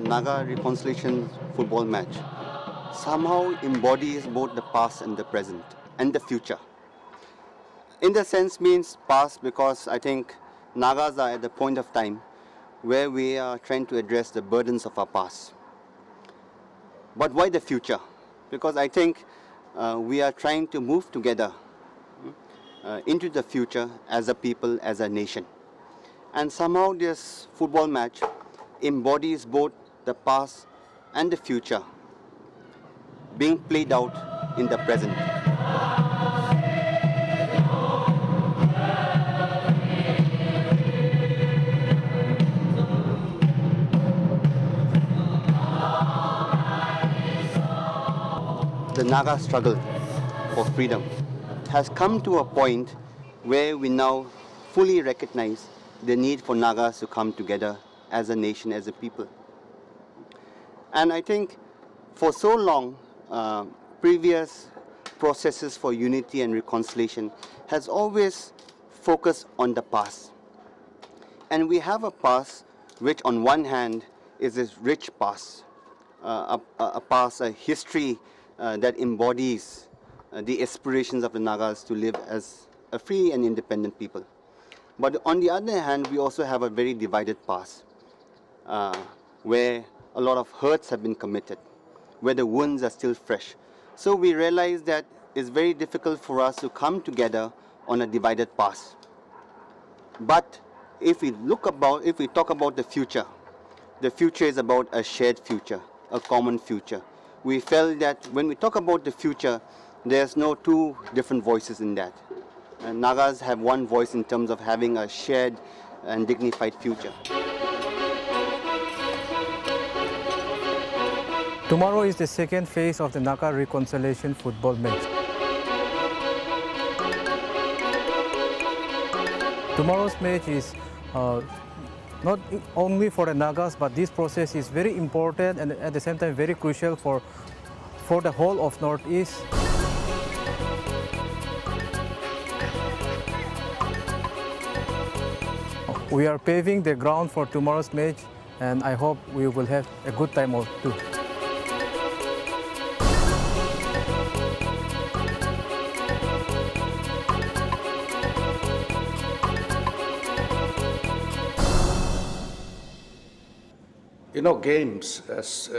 Naga reconciliation football match somehow embodies both the past and the present and the future. In the sense means past because I think Nagas are at the point of time where we are trying to address the burdens of our past. But why the future? Because I think we are trying to move together into the future as a people, as a nation. And somehow this football match embodies both the past and the future being played out in the present. The Naga struggle for freedom has come to a point where we now fully recognize the need for Nagas to come together as a nation, as a people. And I think for so long, previous processes for unity and reconciliation has always focused on the past. And we have a past which on one hand is this rich past, a past, a history that embodies the aspirations of the Nagas to live as a free and independent people. But on the other hand, we also have a very divided past where a lot of hurts have been committed, where the wounds are still fresh. So we realize that it's very difficult for us to come together on a divided past. But if we talk about the future is about a shared future, a common future. We felt that when we talk about the future, there's no two different voices in that. Nagas have one voice in terms of having a shared and dignified future. Tomorrow is the second phase of the Naga reconciliation football match. Tomorrow's match is not only for the Nagas, but this process is very important and at the same time very crucial for the whole of Northeast. We are paving the ground for tomorrow's match and I hope we will have a good time too. You know, games as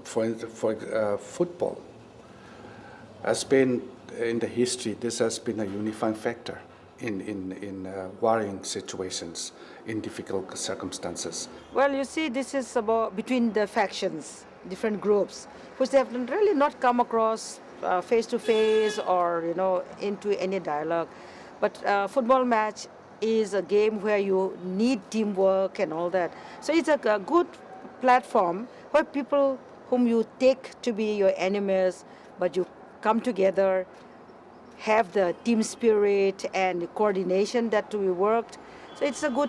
for football has been in the history. This has been a unifying factor in worrying situations, in difficult circumstances. Well, you see, this is about between the factions, different groups, which they have really not come across face to face or into any dialogue. But football match is a game where you need teamwork and all that. So it's a good platform where people whom you take to be your enemies, but you come together, have the team spirit and coordination that we worked. So it's a good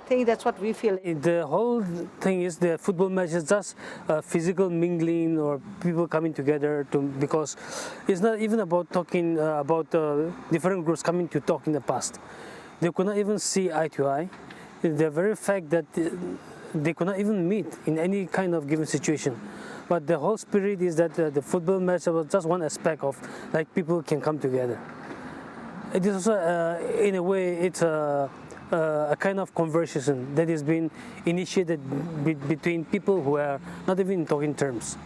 thing, that's what we feel. The whole thing is the football match is just physical mingling or people coming together because it's not even about talking about different groups coming to talk in the past. They could not even see eye to eye. The very fact that they could not even meet in any kind of given situation. But the whole spirit is that the football match was just one aspect of like people can come together. It is also, in a way, it's a kind of conversation that is being initiated between people who are not even in talking terms.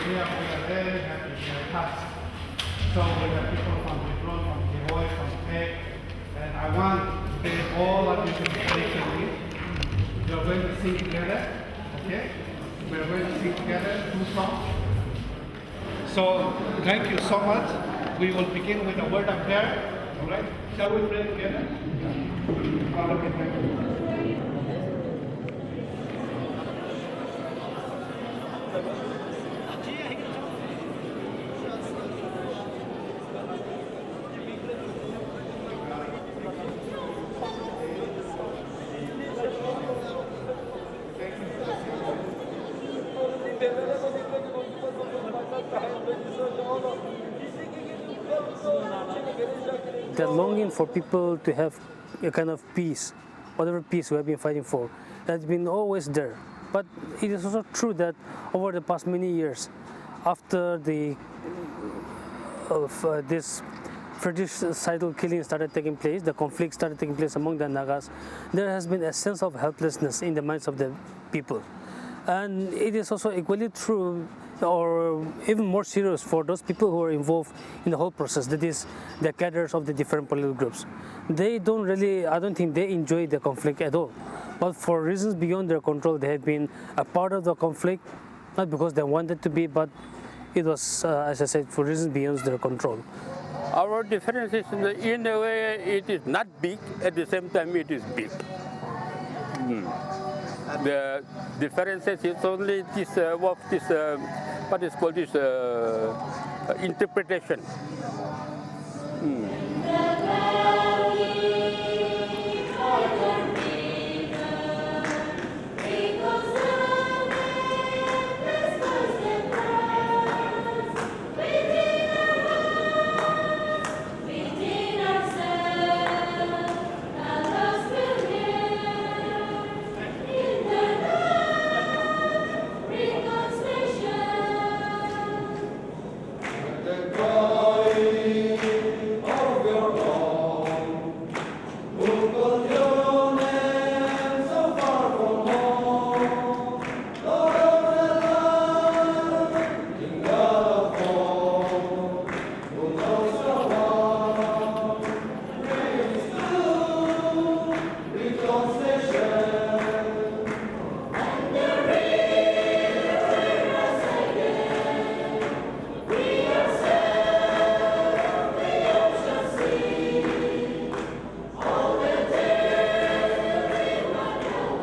we are very happy, we are touched. So we have people from Dimapur, from Jihoy, from Pek, and I want to thank all of you to be collectively. We are going to sing together, okay? We are going to sing together 2 songs. So thank you so much. We will begin with a word of prayer, all right? Shall we pray together? Okay, thank you. The longing for people to have a kind of peace, whatever peace we have been fighting for, that's been always there. But it is also true that over the past many years, after this fratricidal killing started taking place, the conflict started taking place among the Nagas, there has been a sense of helplessness in the minds of the people. And it is also equally true, or even more serious, for those people who are involved in the whole process, that is, the cadres of the different political groups. They don't really, I don't think they enjoy the conflict at all. But for reasons beyond their control, they have been a part of the conflict, not because they wanted to be, but it was, as I said, for reasons beyond their control. Our difference is, in a way, it is not big, at the same time it is big. The differences is only this, what is called this interpretation.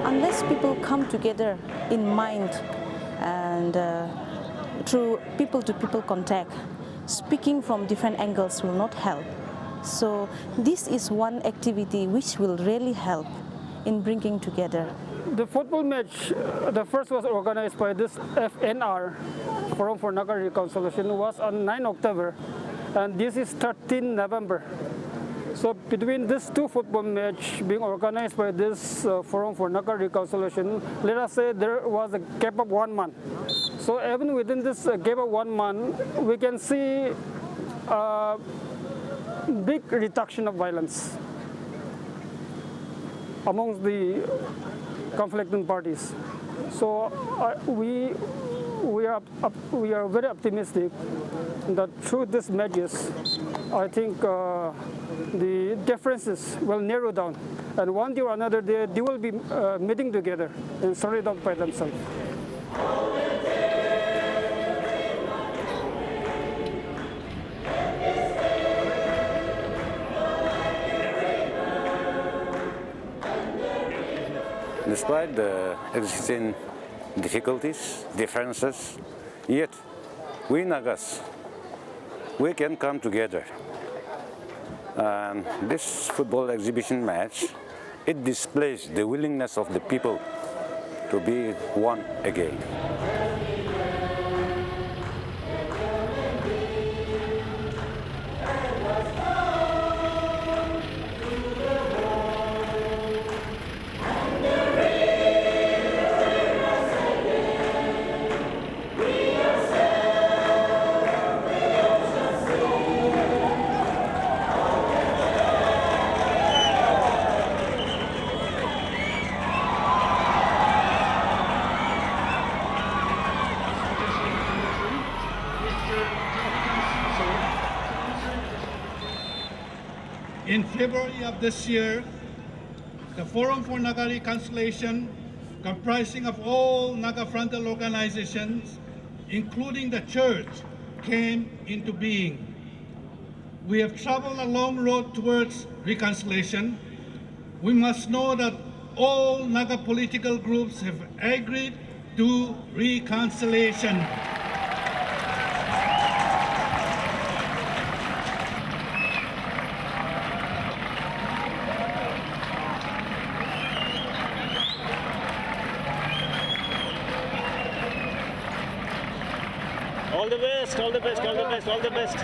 Unless people come together in mind and through people-to-people contact, speaking from different angles will not help. So this is one activity which will really help in bringing together. The football match, the first was organized by this FNR, Forum for Naga Reconciliation, was on 9 October, and this is 13 November. So between these 2 football matches being organized by this Forum for Naga Reconciliation, let us say there was a gap of 1 month. So even within this gap of 1 month, we can see a big reduction of violence amongst the conflicting parties. So we are very optimistic that through these measures, I think the differences will narrow down, and one day or another they will be meeting together and sorting it out by themselves. Despite the existing difficulties, differences, yet we Nagas, we can come together. And this football exhibition match, it displays the willingness of the people to be one again. In February of this year, the Forum for Naga Reconciliation, comprising of all Naga frontal organizations, including the church, came into being. We have traveled a long road towards reconciliation. We must know that all Naga political groups have agreed to reconciliation. All the best, all the best, all the best, all the best.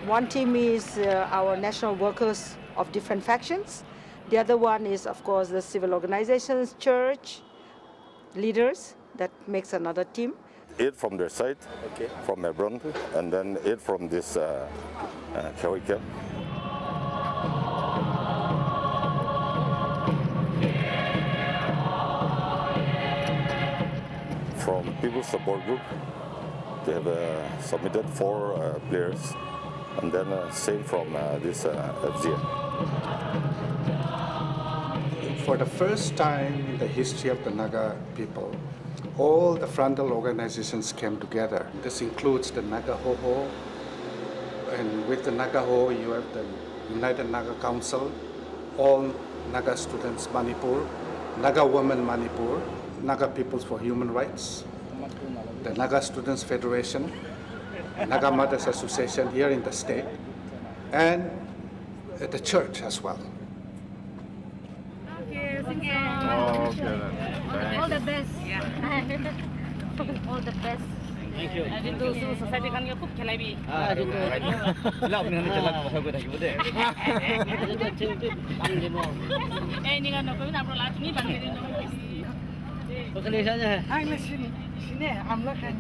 One team is our national workers of different factions. The other one is, of course, the civil organizations, church, leaders. That makes another team. 8 from their side, from Hebron, and then 8 from this Kawikan. From People's Support Group, they have submitted 4 players, and then same from this FZA. For the first time in the history of the Naga people, all the frontal organizations came together. This includes the Naga Hoho, and with the Naga Hoho you have the United Naga Council, all Naga Students Manipur, Naga Women Manipur, Naga Peoples for Human Rights, the Naga Students Federation, Naga Mothers Association here in the state, and the church as well. All the best. All the best. Thank you. Itu society kan ya, खूब खेलाई भी. Itu. Lah, benar jalan pasal gue dah gitu deh. Itu cewek kan demo. Ini kan apa ni apro last ni bangkit demo. Tulisannya. Ini sini, sini amla kan.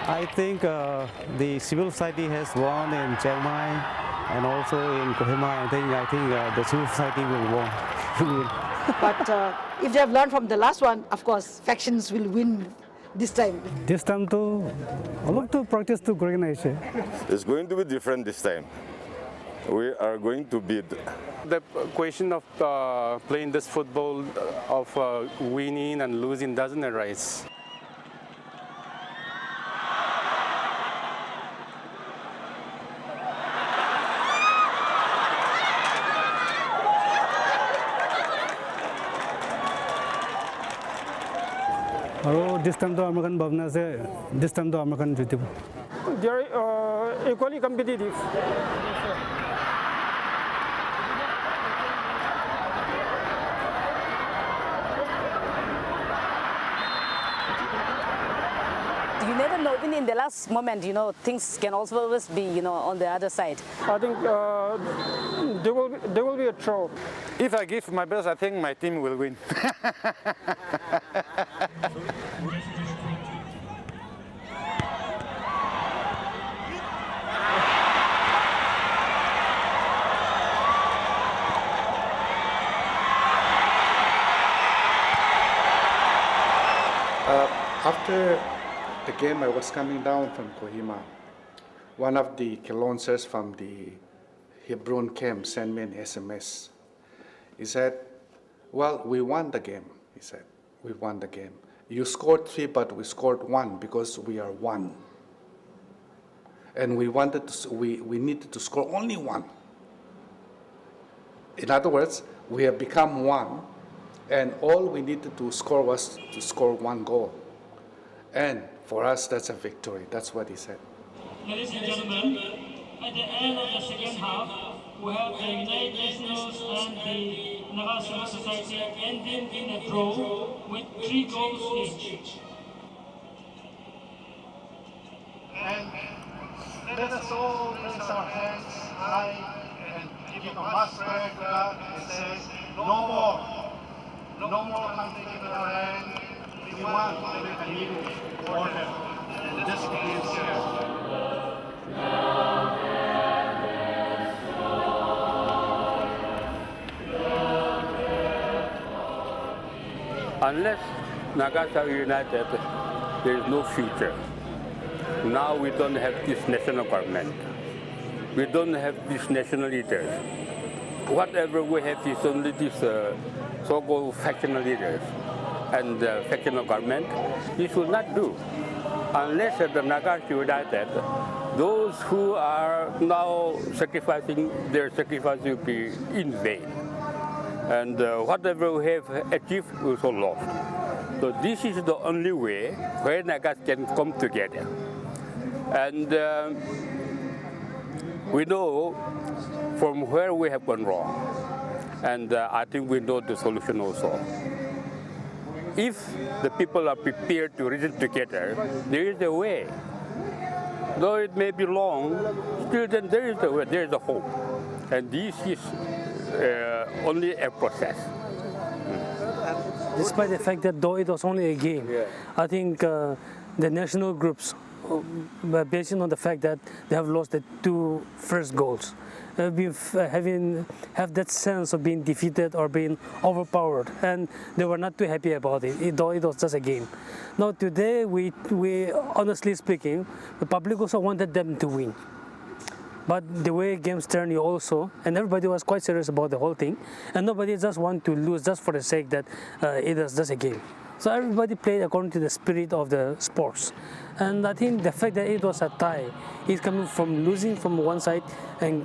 I think the civil society has won in Chiang Mai and also in Kohima. I think the civil society will win. But if they have learned from the last one, of course, factions will win this time. This time too, I love to practice to organize. It's going to be different this time. We are going to beat. The question of playing this football, of winning and losing doesn't arise. This time to American Bhavna se, this time to American Jyoti. They are equally competitive. You never know, even in the last moment, things can also always be, on the other side. I think there will be a draw. If I give my best, I think my team will win. After the game, I was coming down from Kohima. One of the launchers from the Hebron camp sent me an SMS. He said, well, we won the game. He said, we won the game. You scored 3, but we scored 1 because we are 1. And we needed to score only 1. In other words, we have become 1, And all we needed to score was to score 1 goal. And for us, that's a victory. That's what he said. Ladies and gentlemen, at the end of the second half, we have the United Nations and the Nagaland Society ending in a draw with 3 goals each. And let us all raise our hands high and give a mass prayer to God and says, no more country in our land. We want to live a new order. And this begins here. Unless Nagas are united, there is no future. Now we don't have this national government. We don't have these national leaders. Whatever we have is only these so-called factional leaders and factional government. This will not do. Unless the Nagas are united, those who are now sacrificing, their sacrifice will be in vain. And whatever we have achieved is also lost. So this is the only way where Nagas can come together. And we know from where we have gone wrong. And I think we know the solution also. If the people are prepared to reason together, there is a way. Though it may be long, still then there is a way, there is a hope. And this is only a process. Despite the fact that though it was only a game, I think the national groups, based on the fact that they have lost the 2 first goals, have that sense of being defeated or being overpowered, and they were not too happy about it, though it was just a game. Now today, we honestly speaking, the public also wanted them to win. But the way games turned also, and everybody was quite serious about the whole thing, and nobody just want to lose just for the sake that it is just a game. So everybody played according to the spirit of the sports. And I think the fact that it was a tie is coming from losing from one side and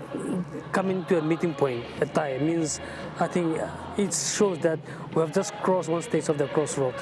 coming to a meeting point. A tie means, I think it shows that we have just crossed one stage of the crossroad.